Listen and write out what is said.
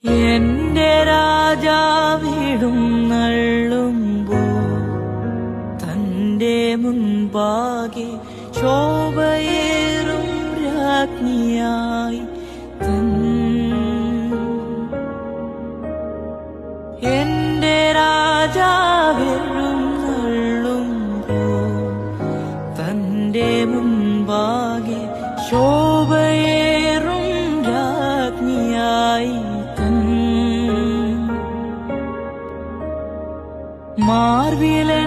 എന്റെ രാജാവിടും നള്ളുമ്പോൾ തന്റെ മുൻപാകെ ശോഭയേറും രാജ്ഞിയായി എന്റെ രാജാവിടും നള്ളുമ്പോൾ തന്റെ മുൻപാകെ ശോഭയേറും രാജ്ഞിയായി മാർവിലൻ